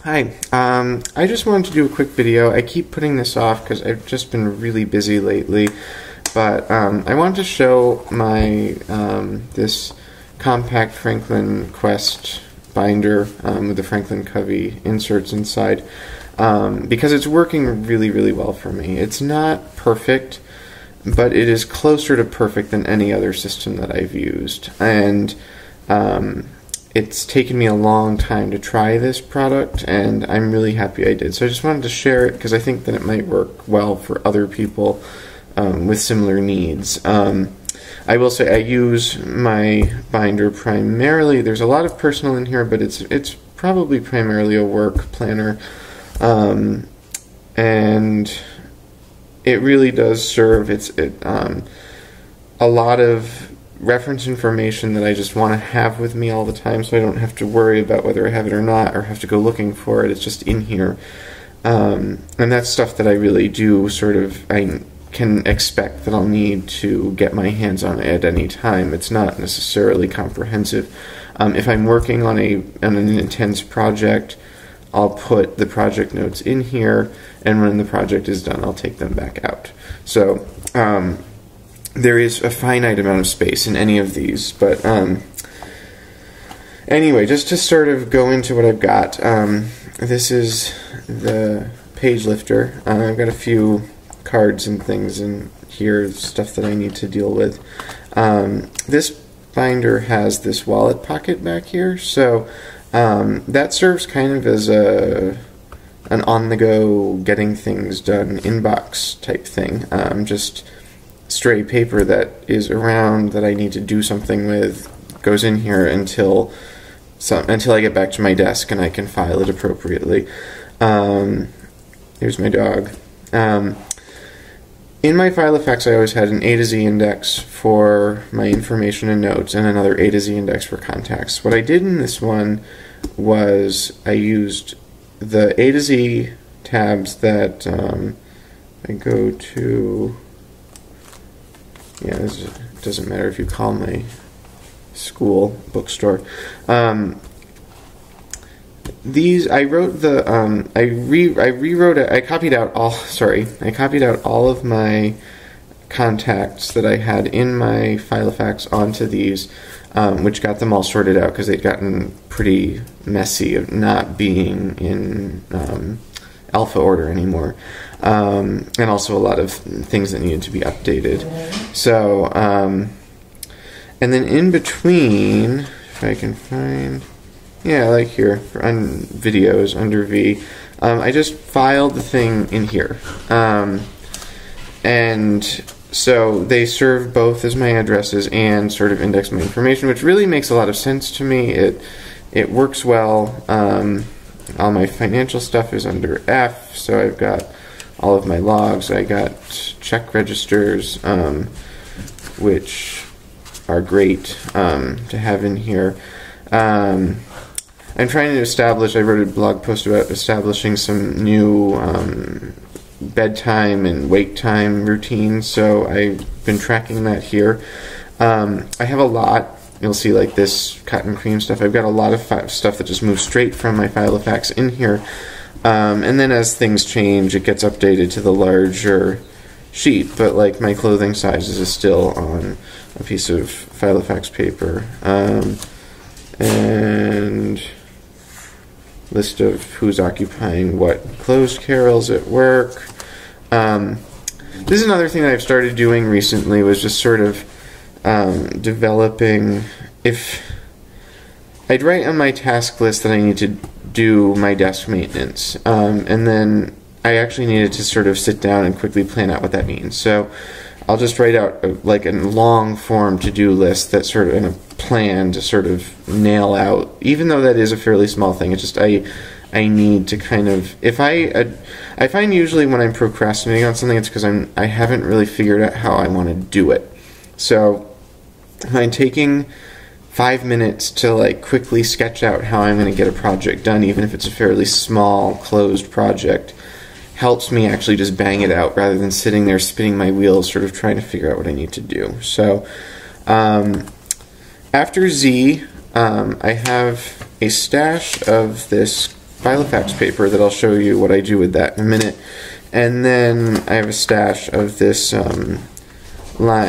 Hi, I just wanted to do a quick video. I keep putting this off because I've just been really busy lately, but I wanted to show my this compact FranklinQuest binder with the Franklin Covey inserts inside because it's working really well for me. It's not perfect, but it is closer to perfect than any other system that I've used, and it's taken me a long time to try this product, and I'm really happy I did. So I just wanted to share it because I think that it might work well for other people with similar needs. I will say I use my binder primarily. There's a lot of personal in here, but it's probably primarily a work planner, and it really does serve a lot of reference information that I just want to have with me all the time, so I don't have to worry about whether I have it or not, or have to go looking for it. It's just in here, and that's stuff that I really do I can expect that I'll need to get my hands on at any time. It's not necessarily comprehensive. If I'm working on an intense project, I'll put the project notes in here, and when the project is done, I'll take them back out. So there is a finite amount of space in any of these, but anyway, just to sort of go into what I've got, this is the page lifter. I've got a few cards and things in here, stuff that I need to deal with. This binder has this wallet pocket back here, so that serves kind of as an on-the-go, getting things done inbox type thing. Just stray paper that is around that I need to do something with goes in here until I get back to my desk and I can file it appropriately. Here's my dog. In my Filofax, I always had an A to Z index for my information and notes, and another A to Z index for contacts. What I did in this one was I used the A to Z tabs that I go to. Yeah, it doesn't matter if you call my school bookstore. These I wrote the I rewrote it. I copied out all of my contacts that I had in my Filofax onto these, which got them all sorted out because they'd gotten pretty messy of not being in alpha order anymore, and also a lot of things that needed to be updated. So, and then in between, if I can find, yeah, like here, on videos, under V, I just filed the thing in here. And so they serve both as my addresses and sort of index my information, which really makes a lot of sense to me. It works well. All my financial stuff is under F, so I've got all of my logs. I got check registers, which are great to have in here. I'm trying to establish, I wrote a blog post about establishing some new bedtime and wake time routines, so I've been tracking that here. I have a lot. You'll see, like this cotton cream stuff. I've got a lot of stuff that just moves straight from my Filofax in here. And then as things change, it gets updated to the larger sheet. But like my clothing sizes is still on a piece of Filofax paper. And list of who's occupying what closed carols at work. This is another thing that I've started doing recently, was just sort of developing, if I'd write on my task list that I need to do my desk maintenance, and then I actually needed to sort of sit down and quickly plan out what that means. So I'll just write out like a long form to-do list that's sort of in a plan to sort of nail out, even though that is a fairly small thing. It's just I need to kind of, if I find usually when I'm procrastinating on something, it's because I haven't really figured out how I want to do it. So I'm taking 5 minutes to like quickly sketch out how I'm going to get a project done, even if it's a fairly small closed project, helps me actually just bang it out rather than sitting there spinning my wheels sort of trying to figure out what I need to do. So after Z, I have a stash of this Filofax paper that I'll show you what I do with that in a minute. And then I have a stash of this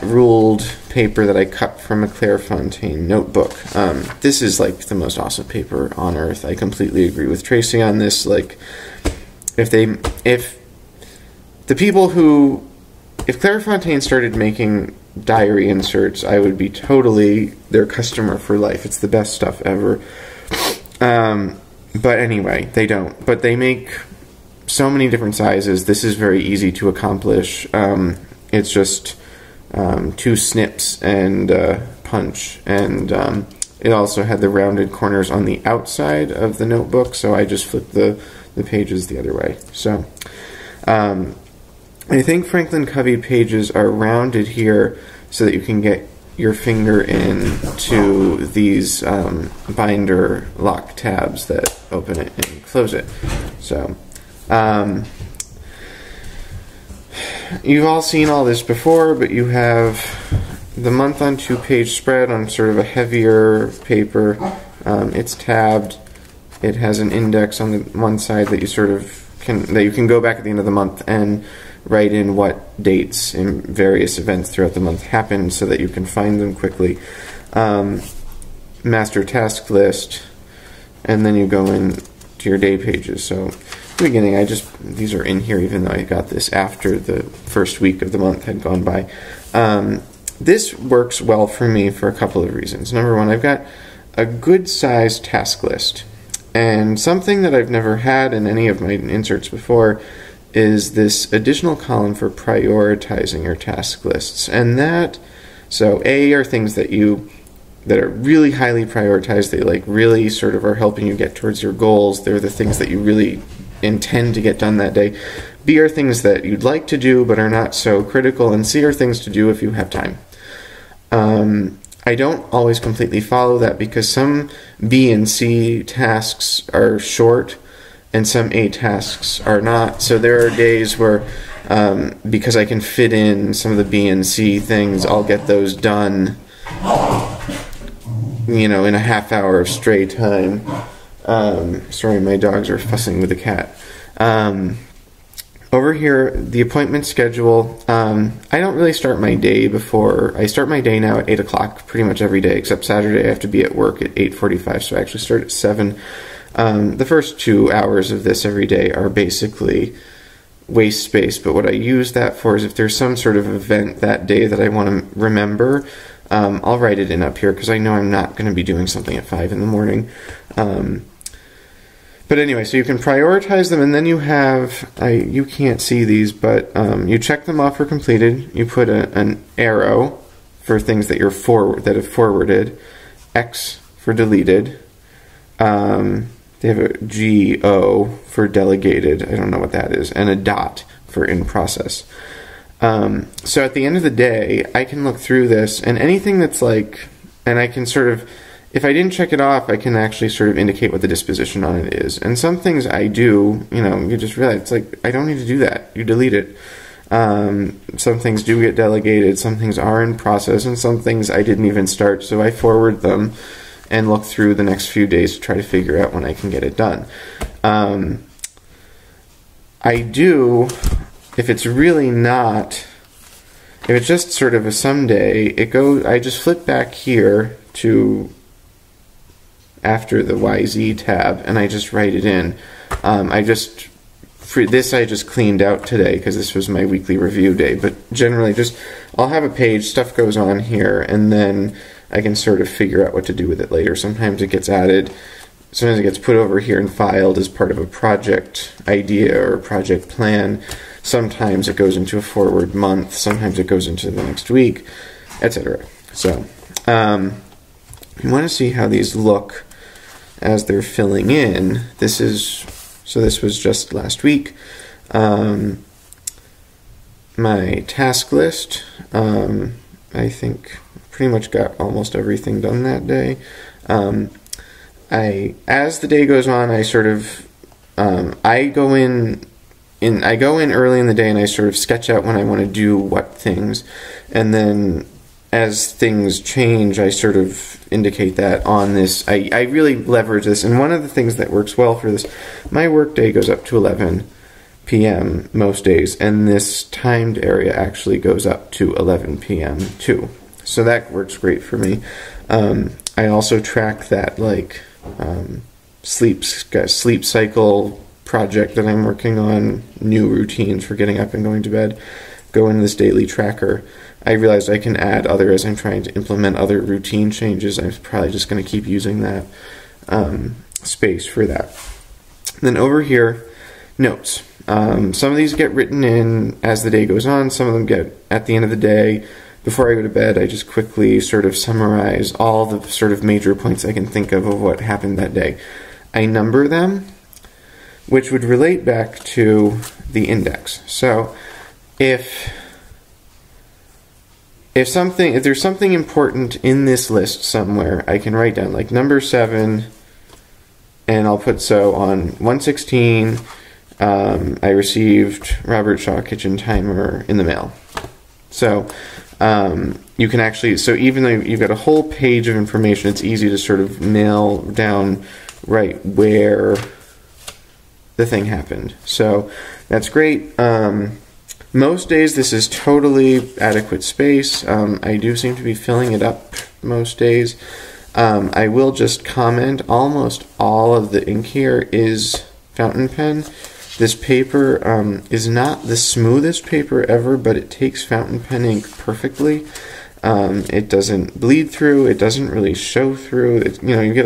ruled paper that I cut from a Clairefontaine notebook. This is like the most awesome paper on earth. I completely agree with Tracy on this. Like, if Clairefontaine started making diary inserts, I would be totally their customer for life. It's the best stuff ever. But anyway, they don't. But they make so many different sizes. This is very easy to accomplish. It's just 2 snips and punch, and it also had the rounded corners on the outside of the notebook, so I just flipped the pages the other way. So I think Franklin Covey pages are rounded here so that you can get your finger into these binder lock tabs that open it and close it. So you've all seen all this before, but you have the month on 2-page spread on sort of a heavier paper. It's tabbed. It has an index on the one side that you sort of can go back at the end of the month and write in what dates in various events throughout the month happened so that you can find them quickly. Master task list, and then you go in to your day pages. So in the beginning, these are in here even though I got this after the first week of the month had gone by. This works well for me for a couple of reasons. Number one, I've got a good sized task list, and something that I've never had in any of my inserts before is this additional column for prioritizing your task lists. And so A are things that are really highly prioritized. They like really sort of are helping you get towards your goals. They're the things that you really intend to get done that day. B are things that you'd like to do but are not so critical. And C are things to do if you have time. I don't always completely follow that because some B and C tasks are short and some A tasks are not. So there are days where, because I can fit in some of the B and C things, I'll get those done, in a half hour of stray time. Sorry, my dogs are fussing with the cat. Over here, the appointment schedule, I don't really start my day I start my day now at 8 o'clock pretty much every day, except Saturday I have to be at work at 8:45, so I actually start at 7. The first 2 hours of this every day are basically waste space, but what I use that for is if there's some sort of event that day that I want to remember, I'll write it in up here because I know I'm not going to be doing something at 5 in the morning. But anyway, so you can prioritize them, and then you have, you can't see these, but you check them off for completed. You put an arrow for things that that have forwarded, X for deleted. They have a GO for delegated, I don't know what that is, and a dot for in process. So at the end of the day, I can look through this, and anything that's and I can sort of, if I didn't check it off, I can actually sort of indicate what the disposition on it is. And some things I do, you just realize, I don't need to do that. You delete it. Some things do get delegated, some things are in process, and some things I didn't even start, so I forward them and look through the next few days to try to figure out when I can get it done. I do, if it's really not, if it's just sort of a someday, I just flip back here to after the YZ tab, and I just write it in. I just cleaned out today because this was my weekly review day, but generally I'll have a page, stuff goes on here, and then I can sort of figure out what to do with it later. Sometimes it gets added, sometimes it gets put over here and filed as part of a project idea or project plan. Sometimes it goes into a forward month, sometimes it goes into the next week, etc. So, you want to see how these look as they're filling in. This was just last week. My task list, I think pretty much got almost everything done that day. As the day goes on, I sort of, I go in early in the day and I sort of sketch out when I want to do what things, and then as things change, I sort of indicate that on this. I really leverage this, and one of the things that works well for this, my work day goes up to 11 p.m. most days, and this timed area actually goes up to 11 p.m. too. So that works great for me. I also track that like sleep cycle project that I'm working on, new routines for getting up and going to bed, go in this daily tracker. I realized I can add other as I'm trying to implement other routine changes. I'm probably just going to keep using that space for that. Then over here, notes. Some of these get written in as the day goes on. Some of them get at the end of the day. Before I go to bed, I just quickly sort of summarize all the sort of major points I can think of what happened that day. I number them, which would relate back to the index. So if there's something important in this list somewhere, I can write down like number 7, and I'll put so on 116. I received Robert Shaw kitchen timer in the mail. So you can actually, so even though you've got a whole page of information, it's easy to sort of nail down right where the thing happened. So that's great. Most days this is totally adequate space. I do seem to be filling it up most days. I will just comment, almost all of the ink here is fountain pen. This paper is not the smoothest paper ever, but it takes fountain pen ink perfectly. It doesn't bleed through, it doesn't really show through. You get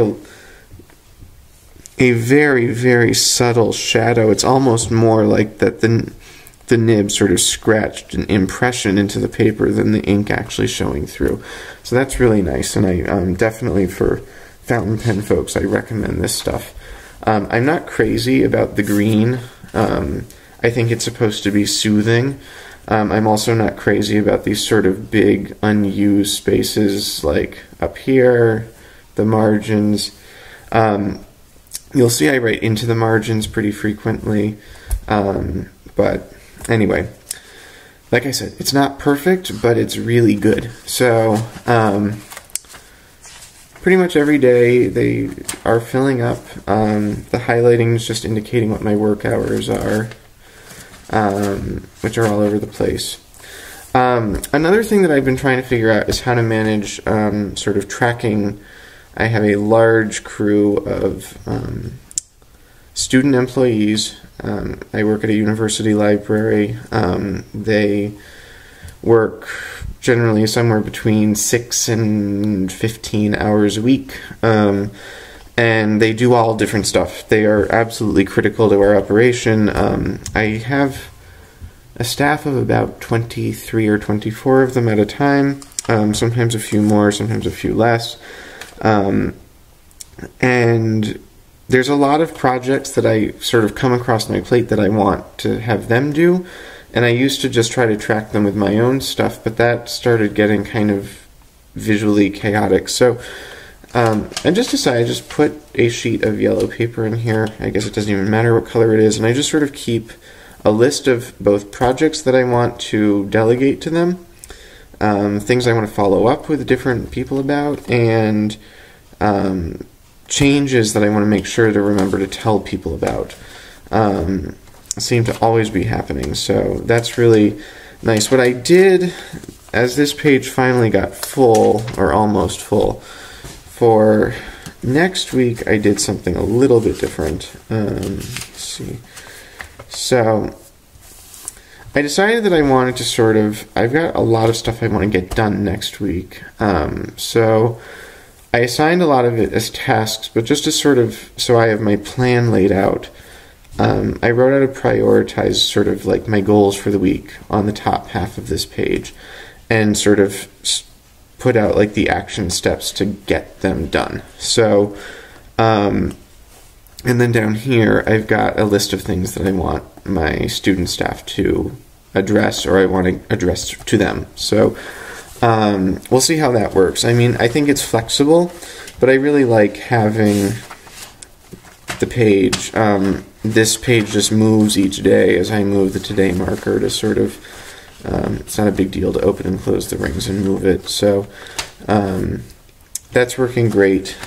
a very, very subtle shadow. It's almost more like that the nib sort of scratched an impression into the paper than the ink actually showing through. So that's really nice, and I definitely, for fountain pen folks, I recommend this stuff. I'm not crazy about the green. I think it's supposed to be soothing. I'm also not crazy about these sort of big unused spaces like up here, the margins. You'll see I write into the margins pretty frequently, but anyway, like I said, it's not perfect, but it's really good. So pretty much every day they are filling up. The highlighting is just indicating what my work hours are, which are all over the place. Another thing that I've been trying to figure out is how to manage sort of tracking. I have a large crew of student employees. I work at a university library. They work generally somewhere between 6 and 15 hours a week, and they do all different stuff. They are absolutely critical to our operation. I have a staff of about 23 or 24 of them at a time, sometimes a few more, sometimes a few less. And there's a lot of projects that I sort of come across my plate that I want to have them do, and I used to just try to track them with my own stuff, but that started getting kind of visually chaotic. So I just decided to just put a sheet of yellow paper in here. I guess it doesn't even matter what color it is, and I just sort of keep a list of both projects that I want to delegate to them, things I want to follow up with different people about, and changes that I want to make sure to remember to tell people about. Seem to always be happening, so that's really nice. What I did, as this page finally got full, or almost full, for next week I did something a little bit different. Let's see. So I decided that I wanted to sort of, I've got a lot of stuff I want to get done next week. So I assigned a lot of it as tasks, but just to sort of, so I have my plan laid out, I wrote out a prioritized sort of like my goals for the week on the top half of this page, and sort of put out like the action steps to get them done. So, and then down here I've got a list of things that I want my student staff to address, or I want to address to them. So we'll see how that works. I mean, I think it's flexible, but I really like having the page. This page just moves each day as I move the today marker to sort of It's not a big deal to open and close the rings and move it. So that's working great.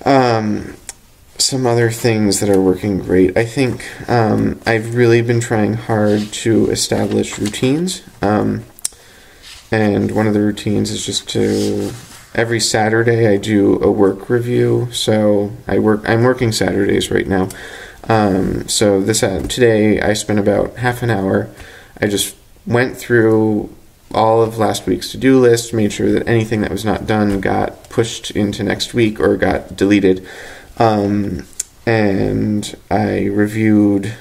Some other things that are working great. I think I've really been trying hard to establish routines. And one of the routines is just to, every Saturday I do a work review. So I'm working Saturdays right now. So today I spent about half an hour. I just went through all of last week's to-do list, made sure that anything that was not done got pushed into next week or got deleted. And I reviewed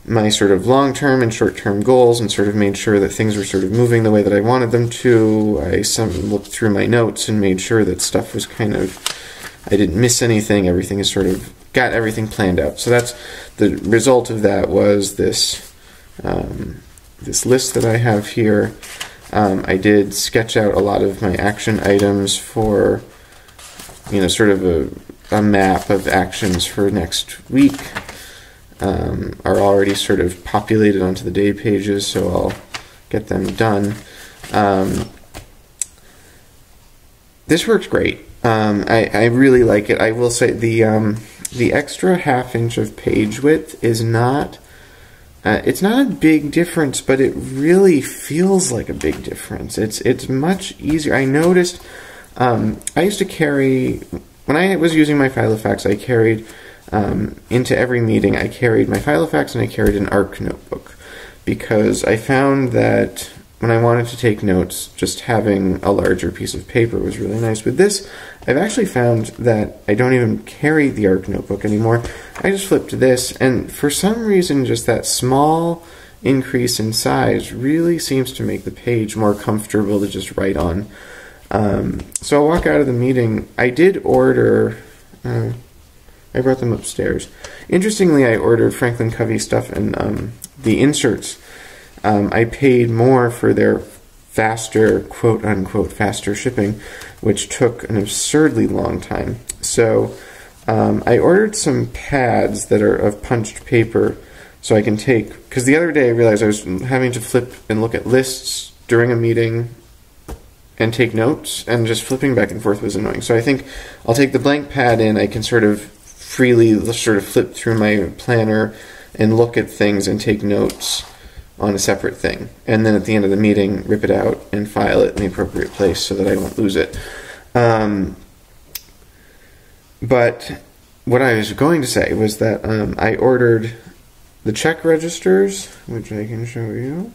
my sort of long-term and short-term goals and sort of made sure that things were sort of moving the way that I wanted them to. I looked through my notes and made sure that stuff was kind of, I didn't miss anything. Everything is sort of, got everything planned out. So that's, the result of that was this, this list that I have here. I did sketch out a lot of my action items for, you know, sort of a map of actions for next week. Are already sort of populated onto the day pages, so I'll get them done. This works great. I really like it. I will say the extra ½ inch of page width is not, it's not a big difference, but it really feels like a big difference. It's much easier. I noticed, I used to carry, when I was using my Filofax, I carried into every meeting, I carried my Filofax and I carried an ARC notebook, because I found that when I wanted to take notes, just having a larger piece of paper was really nice. With this, I've actually found that I don't even carry the ARC notebook anymore. I just flip to this, and for some reason, just that small increase in size really seems to make the page more comfortable to just write on. So I'll walk out of the meeting. I did order, I brought them upstairs. Interestingly, I ordered Franklin Covey stuff, and the inserts, I paid more for their faster, quote-unquote, faster shipping, which took an absurdly long time. So I ordered some pads that are of punched paper so I can take, because the other day I realized I was having to flip and look at lists during a meeting and take notes, and just flipping back and forth was annoying. So I think I'll take the blank pad in, I can sort of freely sort of flip through my planner and look at things and take notes on a separate thing. And then at the end of the meeting, rip it out and file it in the appropriate place so that I won't lose it. But what I was going to say was that I ordered the check registers, which I can show you.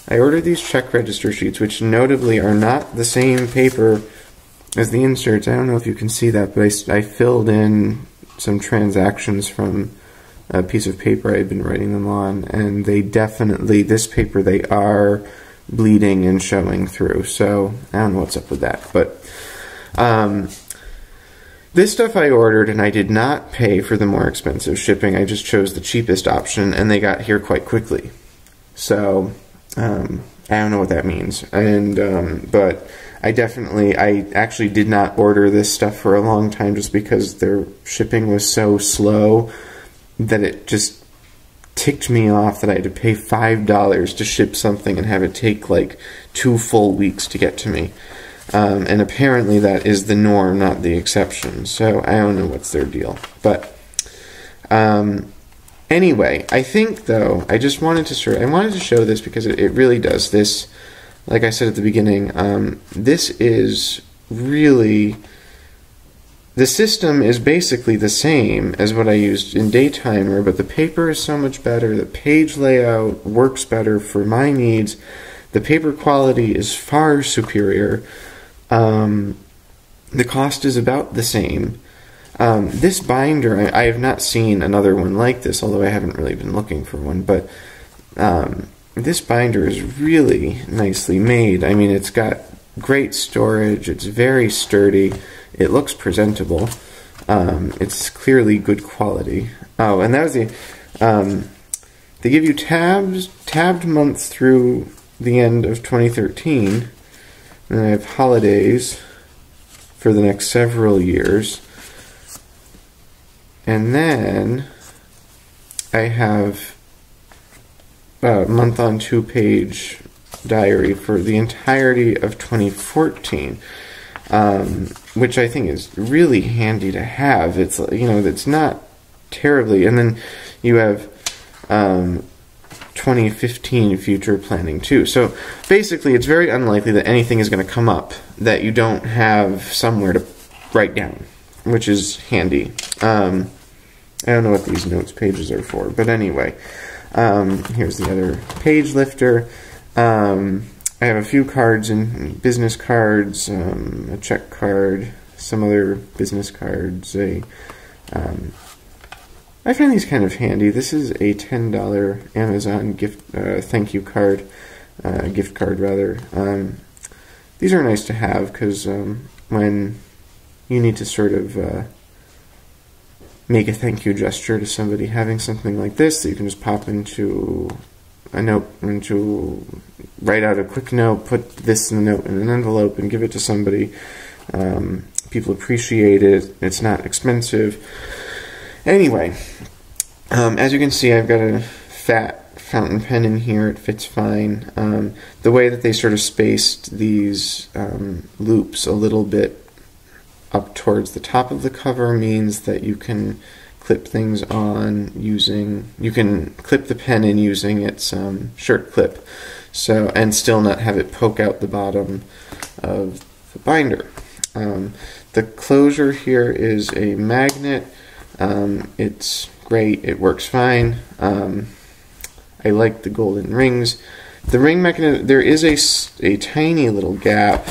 I ordered these check register sheets, which notably are not the same paper as the inserts. I don't know if you can see that, but I filled in some transactions from a piece of paper I had been writing them on, and they definitely, this paper, they are bleeding and showing through. So I don't know what's up with that. But this stuff I ordered, and I did not pay for the more expensive shipping. I just chose the cheapest option, and they got here quite quickly. So I don't know what that means. And but I actually did not order this stuff for a long time, just because their shipping was so slow that it just ticked me off that I had to pay $5 to ship something and have it take like 2 full weeks to get to me. And apparently that is the norm, not the exception. So I don't know what's their deal. But anyway, I think though, I wanted to show this because it really does this. Like I said at the beginning, this is really, the system is basically the same as what I used in Daytimer, but the paper is so much better, the page layout works better for my needs, the paper quality is far superior, the cost is about the same. This binder, I have not seen another one like this, although I haven't really been looking for one, but this binder is really nicely made. I mean, it's got great storage, it's very sturdy, it looks presentable, it's clearly good quality. Oh, and that was they give you tabbed months through the end of 2013, and I have holidays for the next several years. And then I have a month-on 2-page diary for the entirety of 2014, which I think is really handy to have. It's, you know, it's not terribly, and then you have 2015 future planning too. So basically, it's very unlikely that anything is going to come up that you don't have somewhere to write down, which is handy. I don't know what these notes pages are for, but anyway, here's the other page lifter. I have a few cards and business cards, a check card, some other business cards. I find these kind of handy. This is a $10 Amazon gift thank you card, gift card rather. These are nice to have because when you need to sort of make a thank you gesture to somebody, having something like this that you can just pop into a note, write out a quick note, put this in the note in an envelope and give it to somebody. People appreciate it. It's not expensive. Anyway, as you can see, I've got a fat fountain pen in here. It fits fine. The way that they sort of spaced these loops a little bit up towards the top of the cover means that you can clip things on using, you can clip the pen in using its shirt clip, so, and still not have it poke out the bottom of the binder. The closure here is a magnet. It's great, it works fine. I like the golden rings. The ring mechanism, there is a tiny little gap.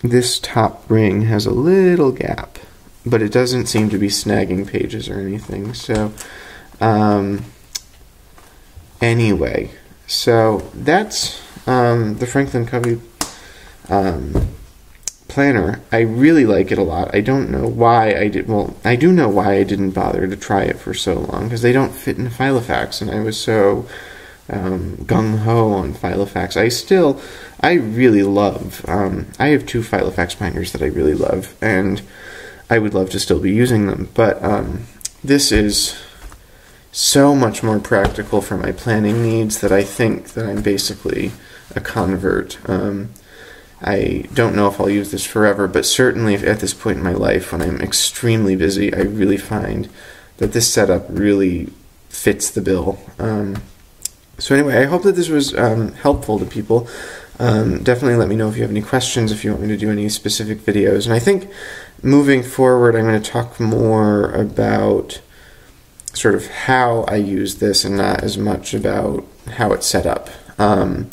This top ring has a little gap, but it doesn't seem to be snagging pages or anything. So, anyway, so that's the Franklin Covey planner. I really like it a lot. I don't know why I did. Well, I do know why I didn't bother to try it for so long, because they don't fit in Filofax, and I was so gung-ho on Filofax. I really love, I have 2 Filofax binders that I really love, and I would love to still be using them, but this is so much more practical for my planning needs that I think that I'm basically a convert. I don't know if I'll use this forever, but certainly at this point in my life when I'm extremely busy, I really find that this setup really fits the bill. So anyway, I hope that this was helpful to people. Definitely let me know if you have any questions, if you want me to do any specific videos. And I think moving forward, I'm going to talk more about sort of how I use this and not as much about how it's set up. I'm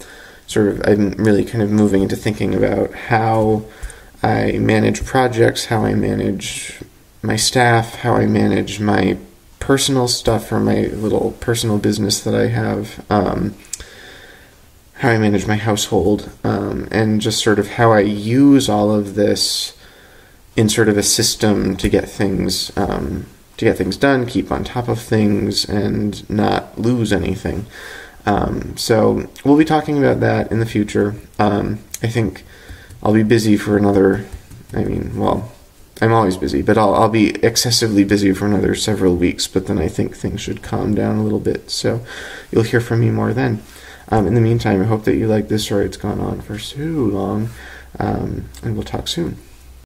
really kind of moving into thinking about how I manage projects, how I manage my staff, how I manage my personal stuff for my little personal business that I have, how I manage my household, and just sort of how I use all of this in sort of a system to get things done, keep on top of things, and not lose anything. So we'll be talking about that in the future. I think I'll be busy for another, I'm always busy, but I'll be excessively busy for another several weeks, but then I think things should calm down a little bit, so you'll hear from me more then. In the meantime, I hope that you like this story. It's gone on for so long, and we'll talk soon.